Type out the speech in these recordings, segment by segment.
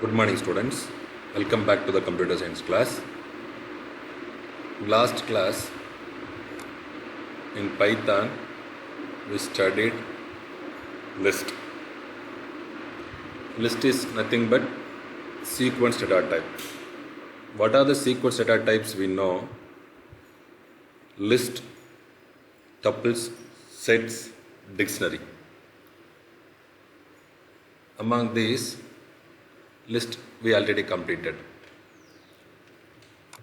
Good morning, students. Welcome back to the computer science class. Last class in Python, we studied list. List is nothing but sequence data type. What are the sequence data types we know? List, tuples, sets, dictionary. Among these, list we already completed.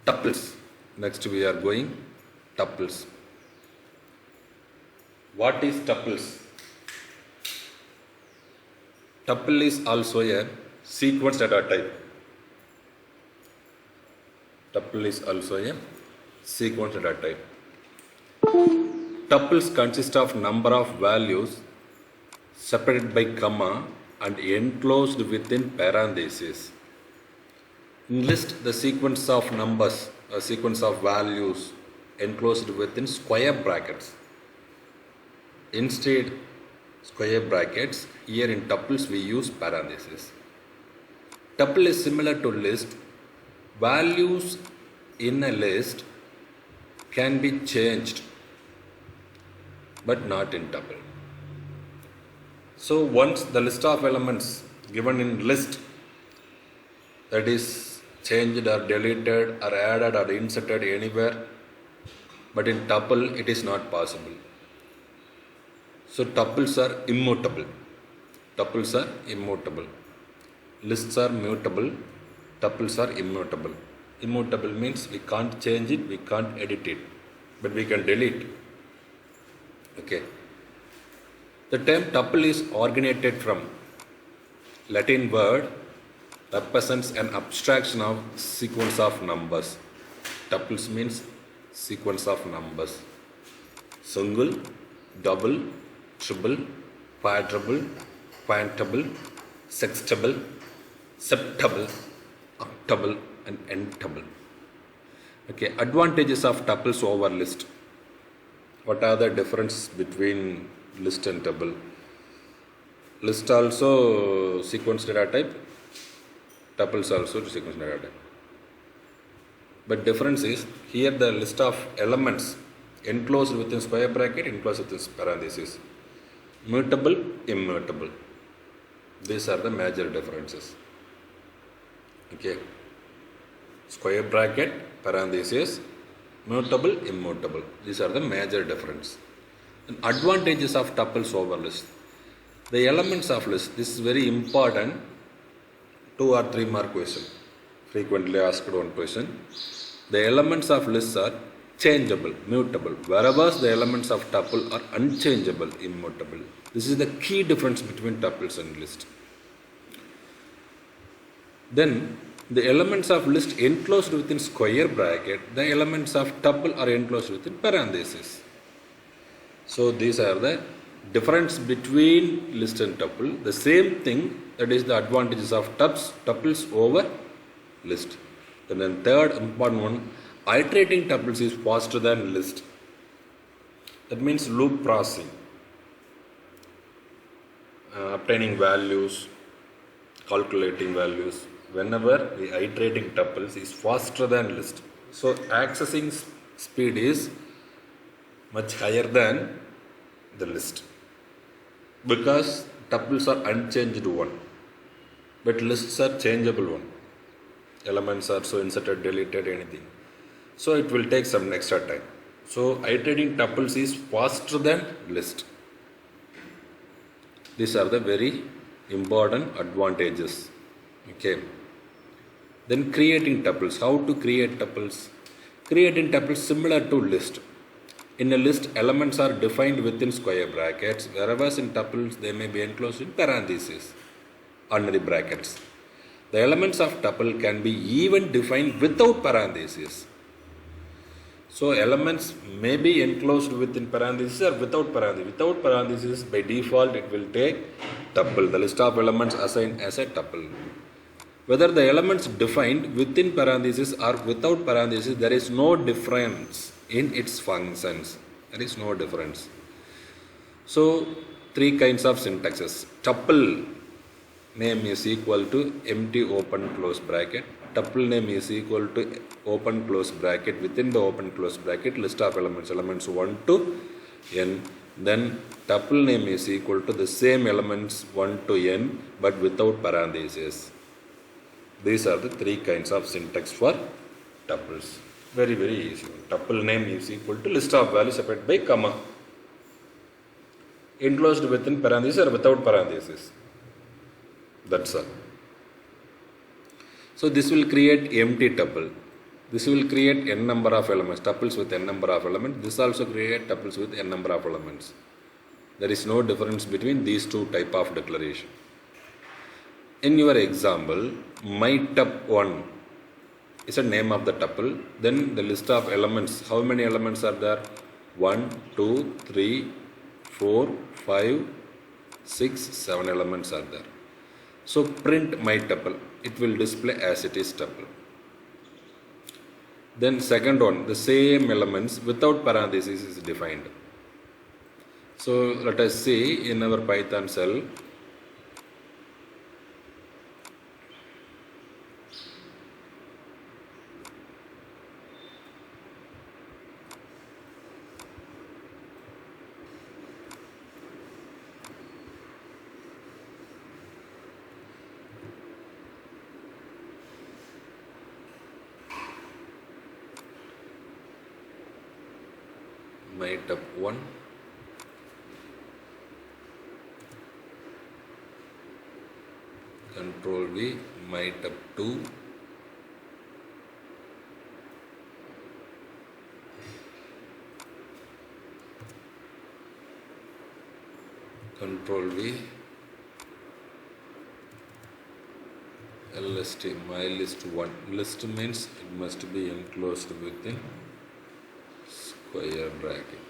Tuples. Next we are going tuples. What is tuples? Tuple is also a sequence data type. Tuple is also a sequence data type. Tuples consist of number of values separated by comma and enclosed within parentheses. In list, the sequence of numbers, a sequence of values enclosed within square brackets. Instead, square brackets, here in tuples we use parentheses. Tuple is similar to list. Values in a list can be changed, but not in tuple. So once the list of elements given in list, that is changed or deleted or added or inserted anywhere, but in tuple it is not possible. So tuples are immutable. Tuples are immutable. Lists are mutable. Tuples are immutable. Immutable means we can't change it, we can't edit it, but we can delete. Okay. The term tuple is originated from Latin word represents an abstraction of sequence of numbers. Tuples means sequence of numbers. Single, double, triple, quadruple, quintable, sextuple, septuple, octuple and n-tuple. Okay, advantages of tuples over list. What are the difference between list and tuple? List also sequence data type, tuples also sequence data type. But difference is here the list of elements enclosed within square bracket, enclosed within parentheses. Mutable, immutable. These are the major differences. Okay. Square bracket, parentheses, mutable, immutable. These are the major difference. And advantages of tuples over list. The elements of list, this is very important. 2 or 3 mark question. Frequently asked one question. The elements of lists are changeable, mutable, whereas the elements of tuple are unchangeable, immutable. This is the key difference between tuples and list. Then the elements of list enclosed within square bracket, the elements of tuple are enclosed within parentheses. So these are the difference between list and tuple. The same thing, that is the advantages of tuples over list. And then third important one, iterating tuples is faster than list. That means loop processing, obtaining values, calculating values. Whenever the iterating tuples is faster than list. So accessing speed is much higher than the list, because tuples are unchanged one, but lists are changeable one. Elements are so inserted, deleted, anything. So it will take some extra time. So iterating tuples is faster than list. These are the very important advantages. Okay. Then creating tuples. How to create tuples? Creating tuples similar to list. In a list, elements are defined within square brackets, whereas in tuples they may be enclosed in parentheses, ordinary brackets. The elements of tuple can be even defined without parentheses. So elements may be enclosed within parentheses or without parentheses. Without parentheses, by default it will take tuple, the list of elements assigned as a tuple. Whether the elements defined within parentheses or without parentheses, there is no difference in its functions. There is no difference. So 3 kinds of syntaxes. Tuple name is equal to empty open close bracket. Tuple name is equal to open close bracket. Within the open close bracket, list of elements 1 to n. Then tuple name is equal to the same elements 1 to n but without parentheses. These are the three kinds of syntax for tuples. Very, very easy. Tuple name is equal to list of values separated by comma. Enclosed within parentheses or without parentheses. That's all. So this will create empty tuple. This will create n number of elements, tuples with n number of elements. This also create tuples with n number of elements. There is no difference between these two type of declaration. In your example, my tup1 is a name of the tuple. Then the list of elements, how many elements are there? 1, 2, 3, 4, 5, 6, 7 elements are there. So print my tuple. It will display as it is tuple. Then second one, the same elements without parentheses is defined. So let us see in our Python shell. My tup1 control V, my tup2 control V, lst, my list1. List means it must be enclosed within square bracket.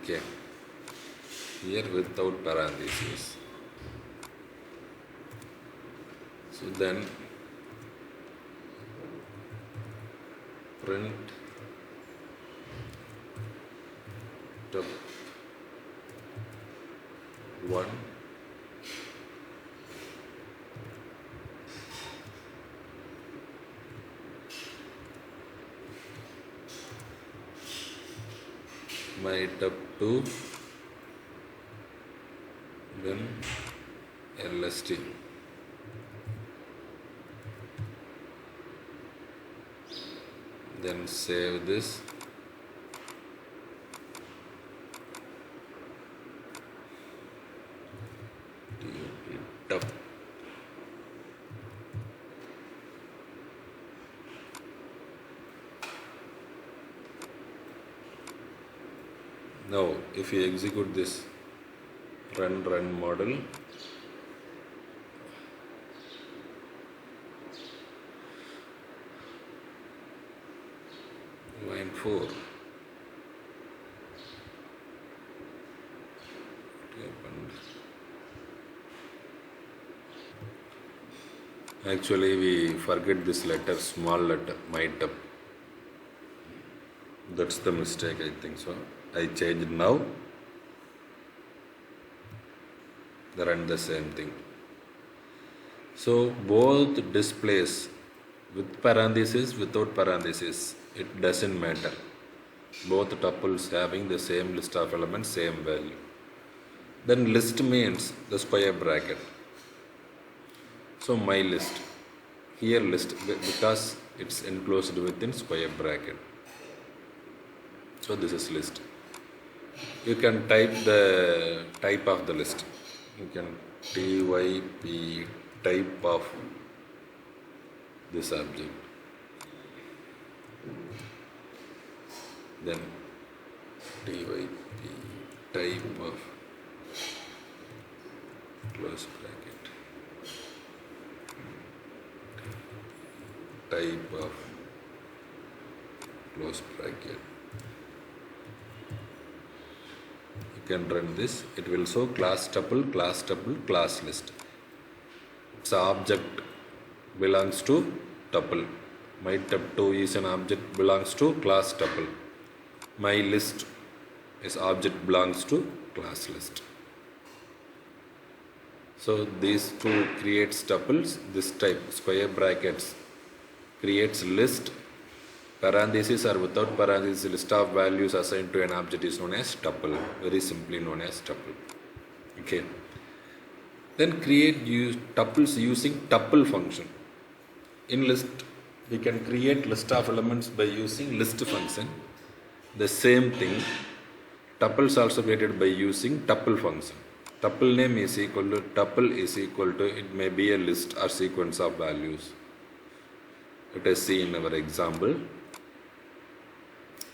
Okay, here without parentheses. So then print tup1 my tup2 then lst. Then save this. Tup. Now if you execute this run model, line 4, actually we forget this letter, small letter, my tup. That's the mistake, I think so. I changed now. They run the same thing. So both displays with parentheses, without parentheses, it doesn't matter. Both tuples having the same list of elements, same value. Then list means the square bracket. So my list, here list because it's enclosed within square bracket. So this is list. You can type the type of the list. You can typ type of this object. Then typ type of close bracket, type of close bracket. You can run this. It will show class tuple, class list. Its object belongs to tuple. My tup2 is an object belongs to class tuple. My list is object belongs to class list. So these two creates tuples. This type square brackets creates list. Parentheses or without parentheses, list of values assigned to an object is known as tuple. Very simply known as tuple. Okay. Then create tuples using tuple function. In list, we can create list of elements by using list function. The same thing, tuples also created by using tuple function. Tuple name is equal to, tuple is equal to, it may be a list or sequence of values. Let us see in our example.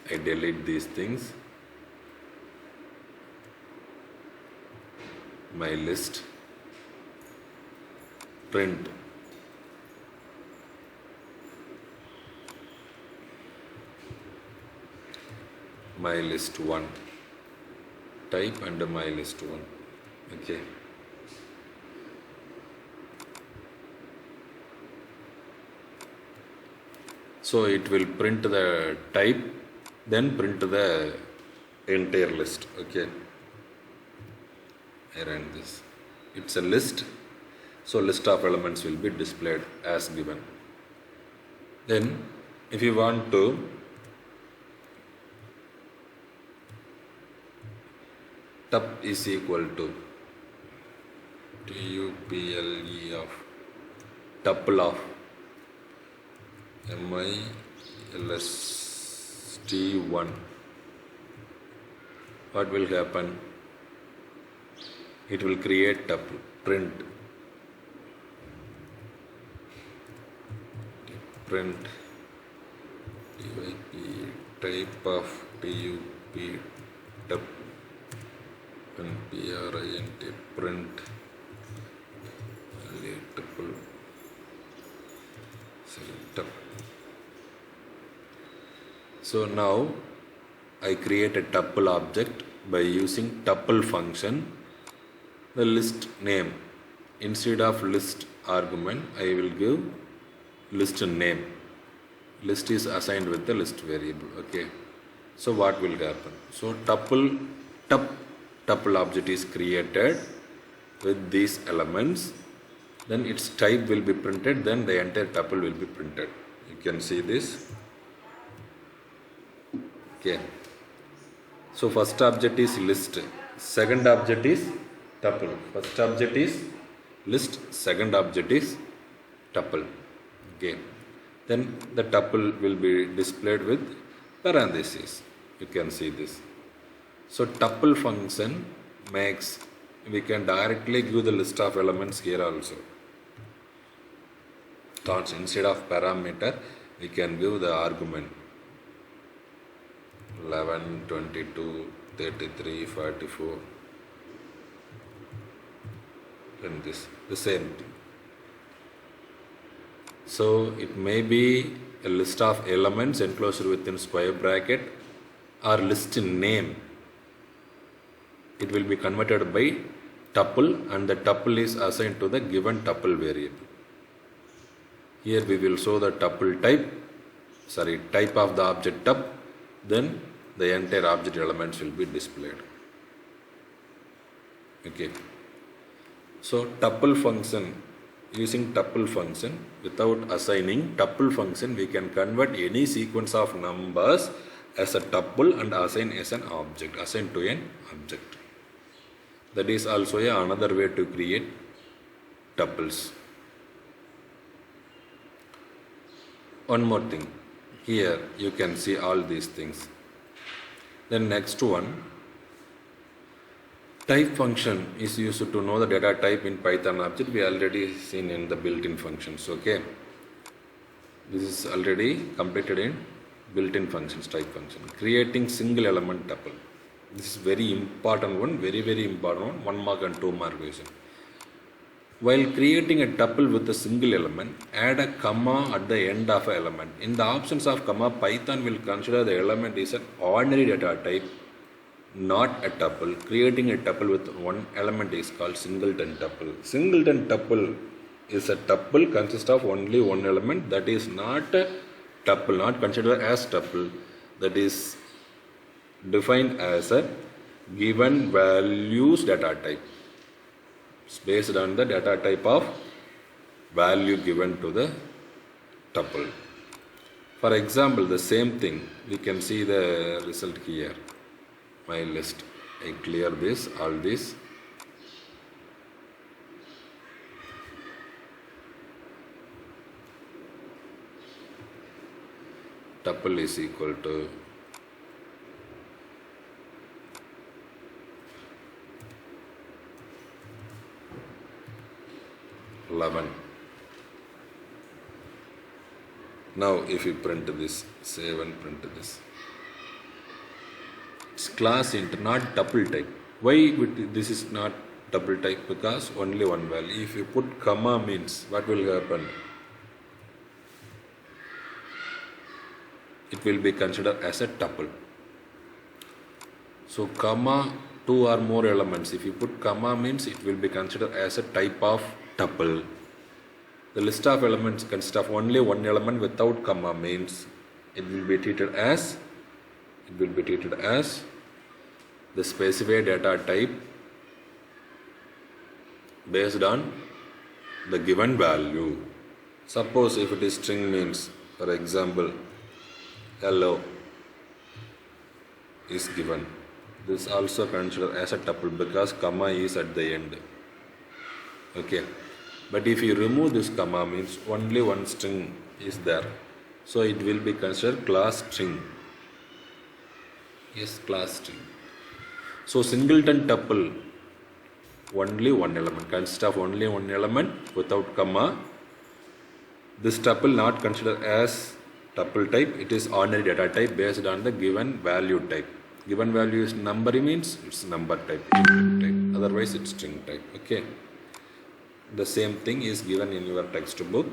I delete these things. My list, print. My list 1, type and my list 1. Okay. So it will print the type, then print the entire list. Okay. I run this. It's a list. So list of elements will be displayed as given. Then if you want to tup is equal to tuple of tuple of milst1, what will happen? It will create tuple, print type of tup tup and print print tuple tup. So now I create a tuple object by using tuple function. The list name, instead of list argument, I will give list name. List is assigned with the list variable. Okay. So what will happen? So tuple object is created with these elements. Then its type will be printed. Then the entire tuple will be printed. You can see this. Okay. So first object is list. Second object is tuple. First object is list. Second object is tuple. Okay. Then the tuple will be displayed with parentheses. You can see this. So tuple function makes, we can directly give the list of elements here also. Thoughts, instead of parameter, we can give the argument 11, 22, 33, 44, and this, the same thing. So it may be a list of elements enclosed within square bracket or list name. It will be converted by tuple, and the tuple is assigned to the given tuple variable. Here we will show the tuple type of the object tup, then the entire object elements will be displayed. Okay. So tuple function, using tuple function, without assigning tuple function, we can convert any sequence of numbers as a tuple and assign as an object, assign to an object. That is also another way to create tuples. One more thing, here you can see all these things. Then next one, type function is used to know the data type in Python object. We already seen in the built-in functions. Okay, this is already completed in built-in functions, type function. Creating single element tuple. This is very important one, very important one, 1 mark and 2 mark question. While creating a tuple with a single element, add a comma at the end of an element. In the options of comma, Python will consider the element is an ordinary data type, not a tuple. Creating a tuple with one element is called singleton tuple. Singleton tuple is a tuple consists of only one element, that is not a tuple, not considered as tuple, that is defined as a given values data type. It's based on the data type of value given to the tuple. For example, the same thing, we can see the result here. My list. I clear this, all this. Tuple is equal to $11. Now if you print this, save and print this. It's class int, not tuple type. Why this is not tuple type? Because only one value. If you put comma means, what will happen? It will be considered as a tuple. So comma, two or more elements. If you put comma means it will be considered as a type of tuple. The list of elements consists of only one element without comma means it will be treated as the specified data type based on the given value. Suppose if it is string means, for example, hello is given. This also considered as a tuple because comma is at the end. Okay. But if you remove this comma means only one string is there. So it will be considered class string. Yes, class string. So singleton tuple, only one element, consists of only one element without comma. This tuple not considered as tuple type, it is ordinary data type based on the given value type. Given value is number means it's number type, otherwise it's string type. Okay. The same thing is given in your textbook.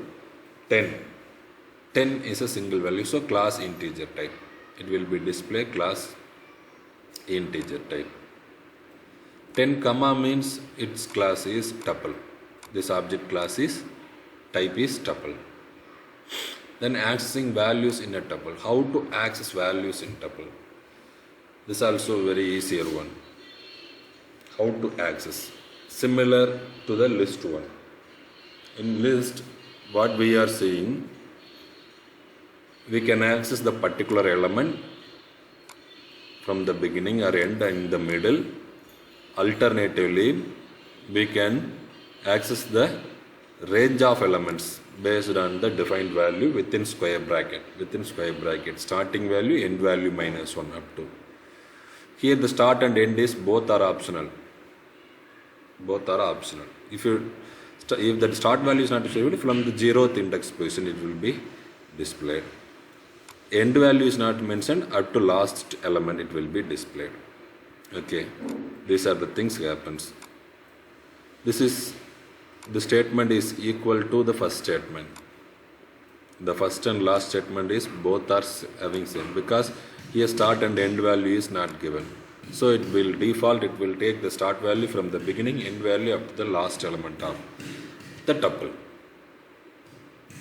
10. 10 is a single value, so class integer type. It will be display class integer type. 10 comma means its class is tuple. This object class is type is tuple. Then accessing values in a tuple. How to access values in tuple? This is also very easier one. How to access? Similar to the list one. In list, what we are seeing, we can access the particular element from the beginning or end and in the middle. Alternatively, we can access the range of elements based on the defined value within square bracket. Starting value, end value minus 1 up to. Here the start and end is both are optional. If the start value is not displayed, from the 0th index position it will be displayed. End value is not mentioned, up to last element it will be displayed. Okay, these are the things happens. The statement is equal to the first statement. The first and last statement is both are having same, because here start and end value is not given. So it will take the start value from the beginning, end value up to the last element of the tuple.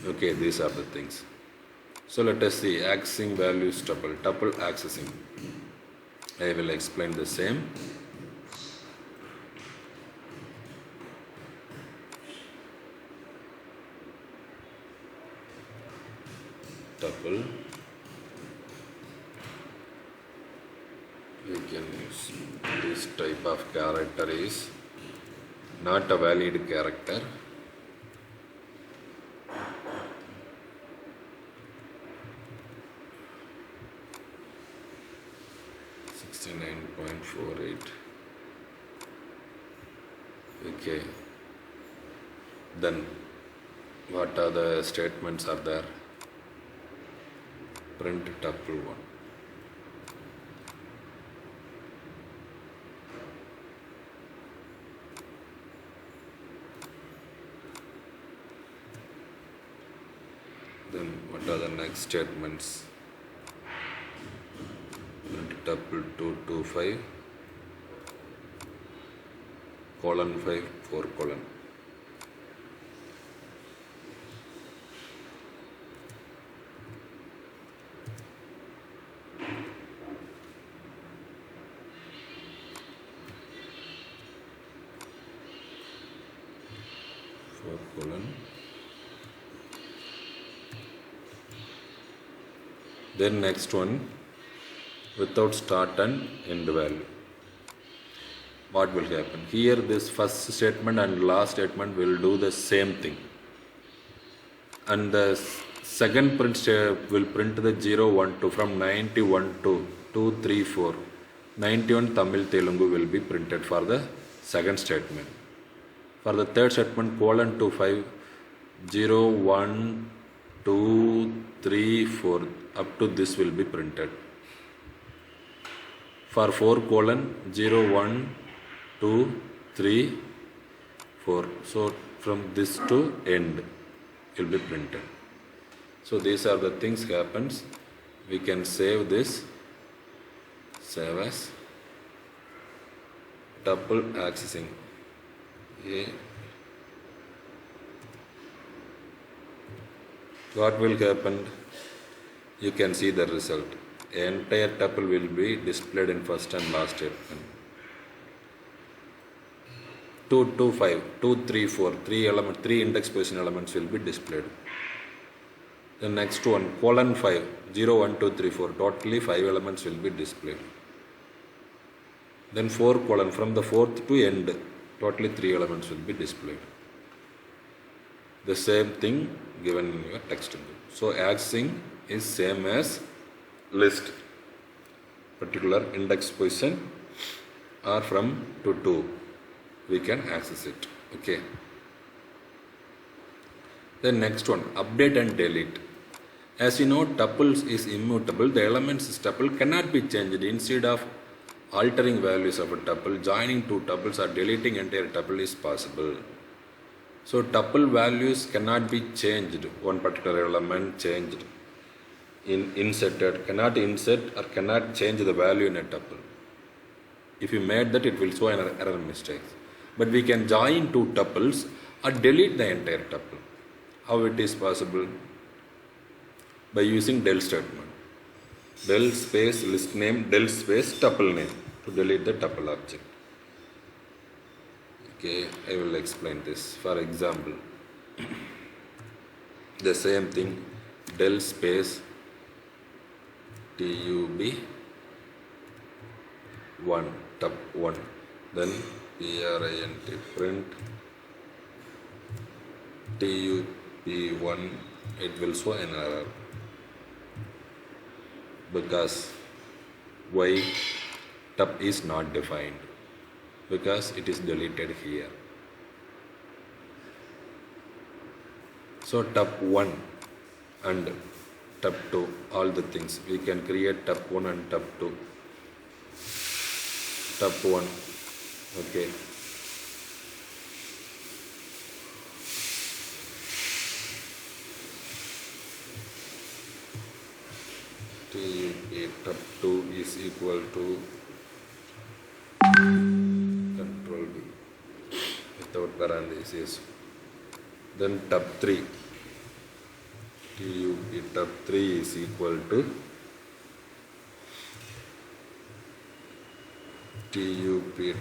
Okay, these are the things. So let us see accessing values tuple accessing. I will explain the same. Tuple. We can use this type of character is not a valid character. Okay. Then what are the statements are there? Print tuple 1. Then what are the next statements? Print tuple 225 colon 5 4 colon. 4 colon. Then next one, without start and end value. What will happen? Here this first statement and last statement will do the same thing. And the second print will print the 0, 1, 2 from 91 to 2, 3, 4. 91 Tamil Telugu will be printed for the second statement. For the third statement, colon 2, 5, 0, 1, 2, 3, 4, up to this will be printed. For 4 colon 0, 1, 2, 3, 4. So from this to end will be printed. So these are the things happens. We can save this, save as tuple accessing. What will happen? You can see the result. Entire tuple will be displayed in first and last statement. 2, 2, 5, 2, 3, 4, 3 index position elements will be displayed. The next one, colon 5, 0, 1, 2, 3, 4, totally 5 elements will be displayed. Then 4 colon, from the fourth to end, totally 3 elements will be displayed. The same thing given in your text book. So accessing is same as list, particular index position or from to 2. We can access it. Okay. The next one, update and delete. As you know, tuples is immutable. The elements tuple cannot be changed. Instead of altering values of a tuple, joining two tuples or deleting entire tuple is possible. So tuple values cannot be changed. One particular element changed, inserted, cannot insert or cannot change the value in a tuple. If you made that, it will show an error mistake. But we can join two tuples or delete the entire tuple. How it is possible? By using del statement. Del space list name, del space tuple name to delete the tuple object. Okay, I will explain this. For example, the same thing, del space tub1 tup1, then print tup1, it will show an error because why? Tup is not defined because it is deleted here. So tup1 and tup2, all the things we can create tup1 and tup2. Tup1, okay. tup2 is equal to control B without parentheses. Then tup3, tup3 is equal to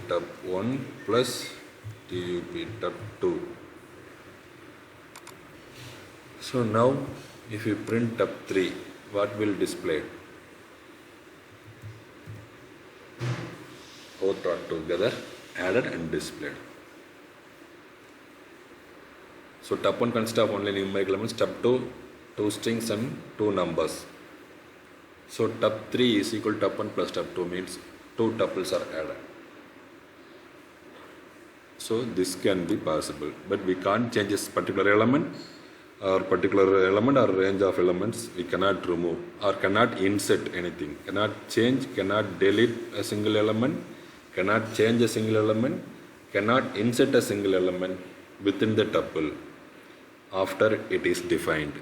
tup1 plus tup2. So now if you print tup3, what will display? Both are together added and displayed. So tup1 consists of only numeric elements, tup2 2 strings and 2 numbers. So tup3 is equal to tup1 plus tup2 means 2 tuples are added. So this can be possible, but we can't change this particular element or range of elements. We cannot remove or cannot insert anything, cannot change, cannot delete a single element, cannot change a single element, cannot insert a single element within the tuple after it is defined.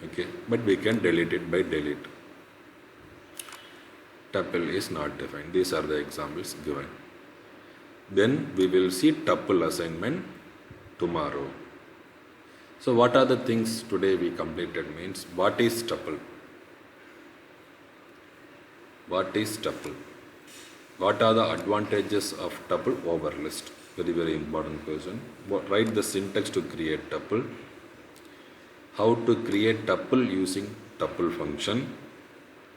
Okay, but we can delete it by delete. Tuple is not defined. These are the examples given. Then we will see tuple assignment tomorrow. So what are the things today we completed means what is tuple? What is tuple? What are the advantages of tuple over list? Very, very important question. Write the syntax to create tuple. How to create tuple using tuple function.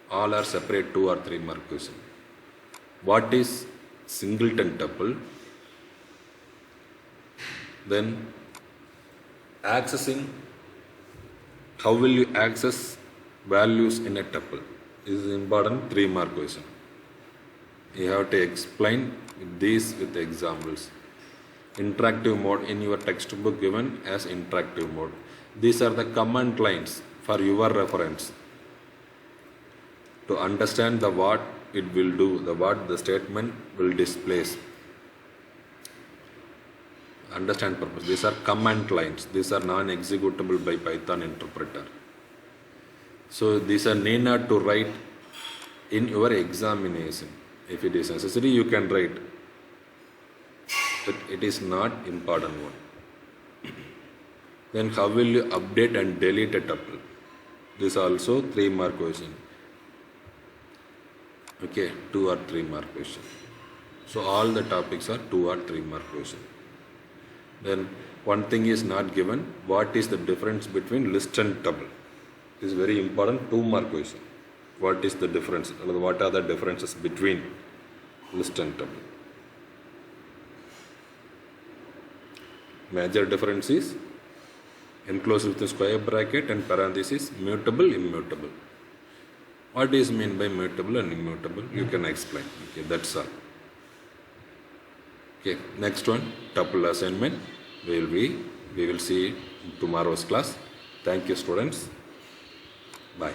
All are separate 2 or 3 mark question. What is singleton tuple? Then accessing, how will you access values in a tuple? This is important 3 mark question. You have to explain these with examples. Interactive mode in your textbook given as interactive mode. These are the command lines for your reference to understand the what it will do, the what the statement will displace. Understand purpose. These are command lines. These are non-executable by Python interpreter. So these are need not to write in your examination. If it is necessary, you can write. But it is not important one. Then how will you update and delete a tuple? This also 3 mark question. Okay, 2 or 3 mark question. So all the topics are 2 or 3 mark question. Then one thing is not given. What is the difference between list and tuple? This is very important 2 mark question. What is the difference? What are the differences between list and tuple? Major difference is enclosed with a square bracket and parenthesis, mutable, immutable. What is meant by mutable and immutable? You can explain. Okay, that's all. Okay, next one, tuple assignment. We will see tomorrow's class. Thank you, students. Bye.